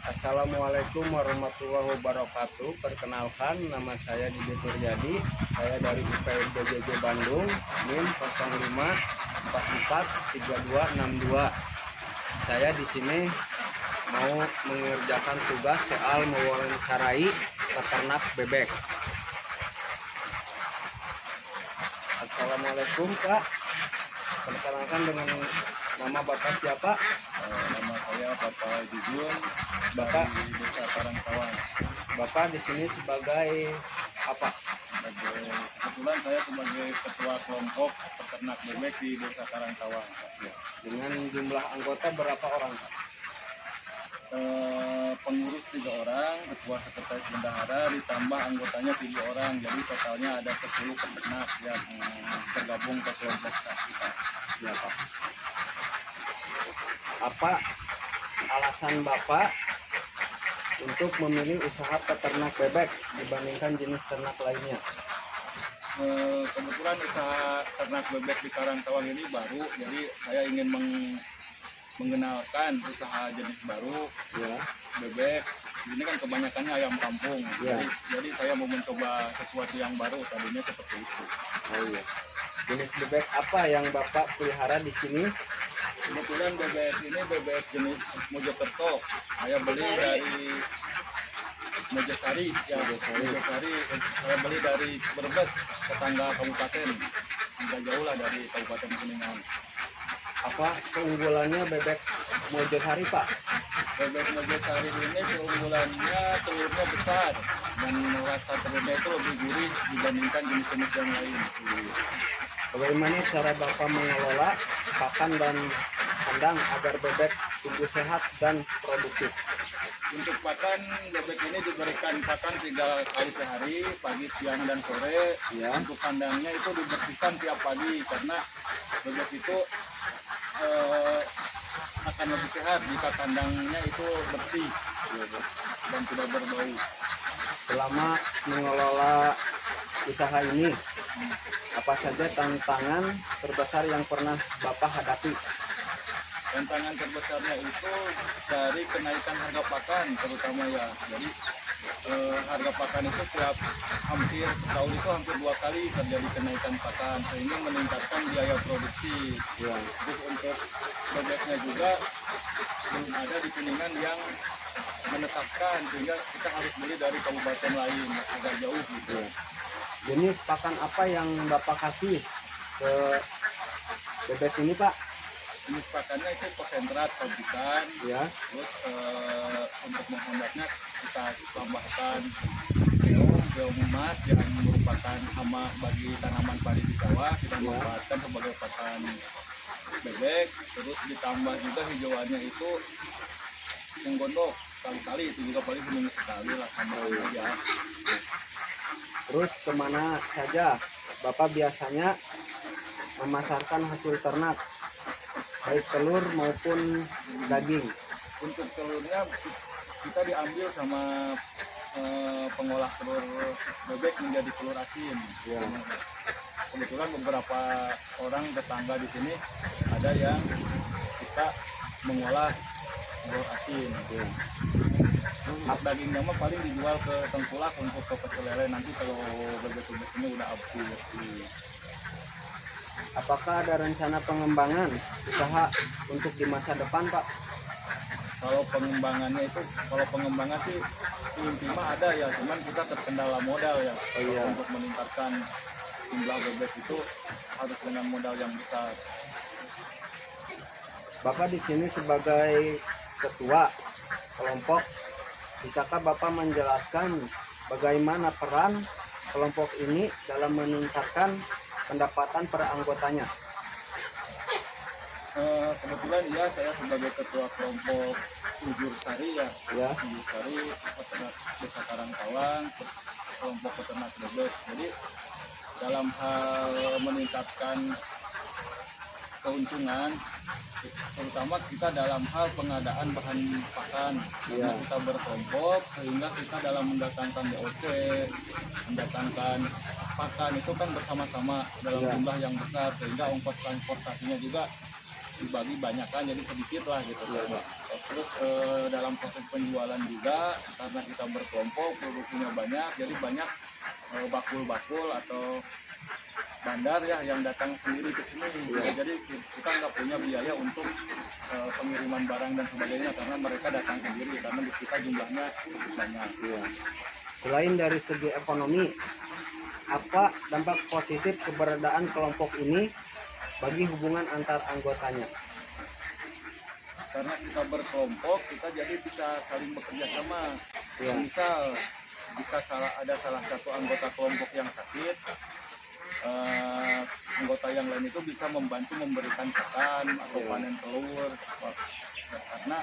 Assalamualaikum warahmatullahi wabarakatuh. Perkenalkan, nama saya Didi Turjadi. Saya dari IPB Bandung, NIM 05443262. Saya di sini mau mengerjakan tugas soal mewawancarai peternak bebek. Assalamualaikum, Pak. Perkenalkan, dengan nama Bapak siapa? Nama saya Bapak Jujun, Bapak dari Desa Karangtawan. Bapak di sini sebagai apa? Kebetulan saya sebagai ketua kelompok peternak bebek di Desa Karangtawan. Dengan jumlah anggota berapa orang, Pak? Pengurus 3 orang, ketua sekretaris bendahara, ditambah anggotanya 7 orang, jadi totalnya ada 10 peternak yang tergabung ke kelompok kita. Ya, Pak. Apa alasan Bapak untuk memilih usaha peternak bebek dibandingkan jenis ternak lainnya? Kebetulan usaha ternak bebek di Karangtawan ini baru, jadi saya ingin mengenalkan usaha jenis baru, Ya. bebek. Ini kan kebanyakannya ayam kampung, Ya. jadi saya mau mencoba sesuatu yang baru, tadinya seperti itu. Oh iya. Jenis bebek apa yang Bapak pelihara di sini? Kebetulan bebek ini bebek jenis Mojokerto, saya beli dari Mojosari, ya. Mojosari, saya beli dari Brebes, tetangga kabupaten, tidak jauh lah dari Kabupaten Kuningan. Apa keunggulannya bebek Mojosari, Pak? Bebek Mojosari ini keunggulannya telurnya besar dan rasa telurnya itu lebih gurih dibandingkan jenis-jenis yang lain. Bagaimana cara Bapak mengelola pakan dan kandang agar bebek tumbuh sehat dan produktif? Untuk pakan, bebek ini diberikan pakan 3 kali sehari, pagi, siang, dan sore. Ya. Untuk kandangnya itu dibersihkan tiap pagi karena bebek itu akan lebih sehat jika kandangnya itu bersih dan tidak berbau. Selama mengelola usaha ini, apa saja tantangan terbesar yang pernah Bapak hadapi? Tantangan terbesarnya itu dari kenaikan harga pakan terutama ya. Jadi harga pakan itu hampir setahun itu hampir 2 kali terjadi kenaikan pakan sehingga meningkatkan biaya produksi. Ya. Terus untuk bebeknya juga belum ada di Kuningan yang menetapkan sehingga kita harus beli dari kabupaten lain agak jauh gitu. Ya. Jenis pakan apa yang Bapak kasih ke bebek ini, Pak? Jenis pakannya itu konsentrat pabrikan. Ya. Terus untuk menghambatnya kita tambahkan biomas yang merupakan hama bagi tanaman padi di sawah, kita manfaatkan sebagai pakan bebek. Terus ditambah juga hijauannya itu yang gondok kali-kali, itu juga paling seminggu sekali lah, tambah aja. Terus kemana saja Bapak biasanya memasarkan hasil ternak, baik telur maupun daging? Untuk telurnya kita diambil sama pengolah telur bebek menjadi telur asin. Ya. Kebetulan beberapa orang tetangga di sini ada yang kita mengolah telur asin. Ya. Dagingnya mah paling dijual ke Tengkulak untuk ke pecel lele nanti kalau bebek-bebek ini udah habis. Apakah ada rencana pengembangan usaha untuk di masa depan, Pak? Kalau pengembangan sih inti mah ada ya, cuman kita terkendala modal ya. Oh iya. Untuk meningkatkan jumlah bebek itu harus dengan modal yang besar. Bapak di sini sebagai ketua kelompok, bisakah Bapak menjelaskan bagaimana peran kelompok ini dalam meningkatkan pendapatan per anggotanya? Kebetulan ya saya sebagai ketua kelompok Ujur Sari ya. Ya. Ujur Sari peternak Desa Karangtawan, kelompok peternak bebek. Jadi dalam hal meningkatkan keuntungan, terutama kita dalam hal pengadaan bahan pakan, Ya. kita berkelompok sehingga kita dalam mendatangkan DOC, mendatangkan pakan itu kan bersama-sama dalam Ya. jumlah yang besar sehingga ongkos transportasinya juga dibagi banyak kan, jadi sedikit lah gitu Iya, kan. Pak. Terus dalam proses penjualan juga karena kita berkelompok produksinya banyak, jadi banyak bakul-bakul atau bandar ya yang datang sendiri ke sini. Jadi kita nggak punya biaya untuk pengiriman barang dan sebagainya karena mereka datang sendiri karena di kita jumlahnya cukup banyak. Iya. Selain dari segi ekonomi, apa dampak positif keberadaan kelompok ini bagi hubungan antar anggotanya? Karena kita berkelompok, kita jadi bisa saling bekerja sama. Iya. Misal jika ada salah satu anggota kelompok yang sakit, anggota yang lain itu bisa membantu memberikan pakan atau panen telur karena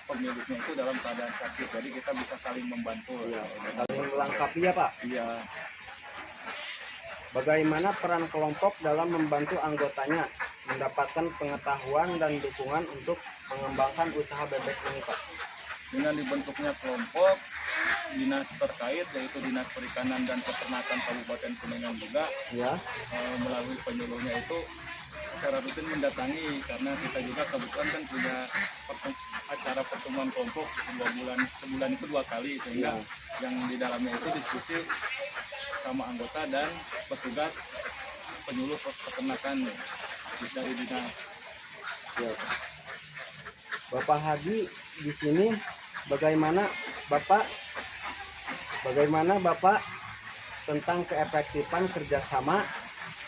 pemiliknya itu dalam keadaan sakit, jadi kita bisa saling membantu. Iya. Saling melengkapi ya, Pak. Iya. Bagaimana peran kelompok dalam membantu anggotanya mendapatkan pengetahuan dan dukungan untuk mengembangkan usaha bebek ini, Pak? Dengan dibentuknya kelompok, dinas terkait yaitu Dinas Perikanan dan Peternakan Kabupaten Kuningan juga Ya. Melalui penyuluhnya itu secara rutin mendatangi, karena kita juga kebetulan kan punya acara pertemuan kelompok sebulan itu 2 kali, sehingga yang di dalamnya itu diskusi sama anggota dan petugas penyuluh peternakan dari dinas. Ya. Bapak Hadi di sini bagaimana Bapak tentang keefektifan kerjasama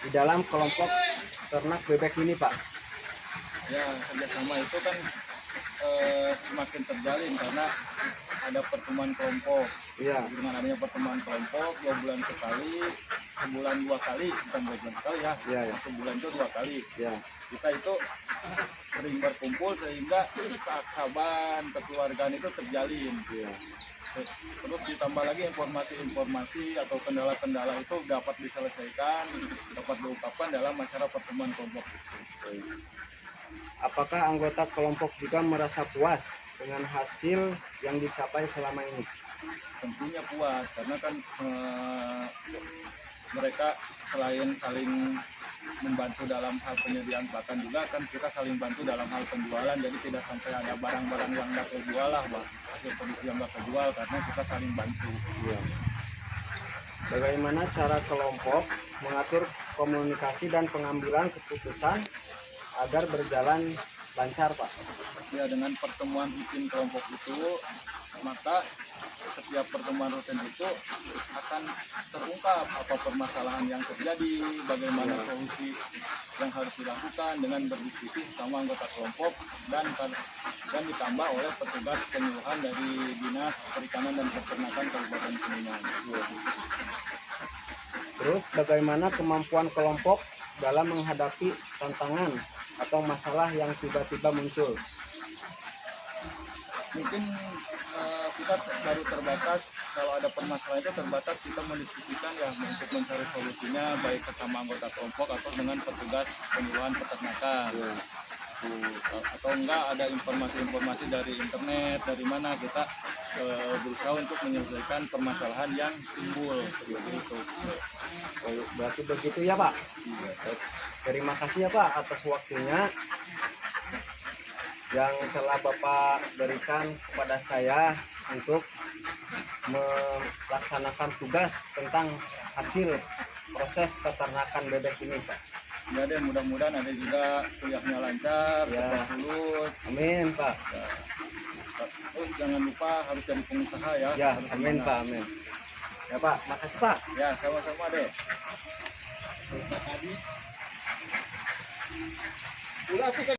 di dalam kelompok ternak bebek ini, Pak? Ya, kerjasama itu kan semakin terjalin karena ada pertemuan kelompok. Iya. Dengan adanya pertemuan kelompok 2 bulan sekali, sebulan 2 kali, bukan 2 bulan sekali ya. Iya, ya. Sebulan itu 2 kali. Ya. Kita itu sering berkumpul sehingga keakraban, kekeluargaan itu terjalin. Iya. Terus ditambah lagi informasi-informasi atau kendala-kendala itu dapat diselesaikan, dapat diungkapkan dalam acara pertemuan kelompok itu. Apakah anggota kelompok juga merasa puas dengan hasil yang dicapai selama ini? Tentunya puas karena kan mereka selain saling membantu dalam hal penyediaan pakan juga kan kita saling bantu dalam hal penjualan, jadi tidak sampai ada barang-barang yang nggak terjual lah, hasil produksi yang nggak terjual karena kita saling bantu. Ya. Bagaimana cara kelompok mengatur komunikasi dan pengambilan keputusan agar berjalan lancar, Pak? Ya, dengan pertemuan rutin kelompok itu, maka setiap pertemuan rutin itu akan terungkap apa permasalahan yang terjadi, bagaimana solusi yang harus dilakukan dengan berdiskusi sama anggota kelompok dan ditambah oleh petugas penyuluhan dari Dinas Perikanan dan Peternakan Kabupaten Kuningan. Terus bagaimana kemampuan kelompok dalam menghadapi tantangan atau masalah yang tiba-tiba muncul? Mungkin kita baru terbatas, kalau ada permasalahan itu terbatas kita mendiskusikan ya untuk mencari solusinya baik bersama anggota kelompok atau dengan petugas penyuluhan peternakan. Atau enggak ada informasi-informasi dari internet, dari mana kita berusaha untuk menyelesaikan permasalahan yang timbul seperti itu. Berarti begitu ya, Pak? Terima kasih ya, Pak, atas waktunya yang telah Bapak berikan kepada saya untuk melaksanakan tugas tentang hasil proses peternakan bebek ini, Pak. Ya deh, mudah-mudahan ada juga kuliahnya lancar, Ya. cepat lulus. Amin, Pak. Ya. Terus jangan lupa harus jadi pengusaha ya. Ya, Harus amin, semangat. Pak, amin. Ya, Pak, makasih, Pak. Ya, sama-sama deh. Ulah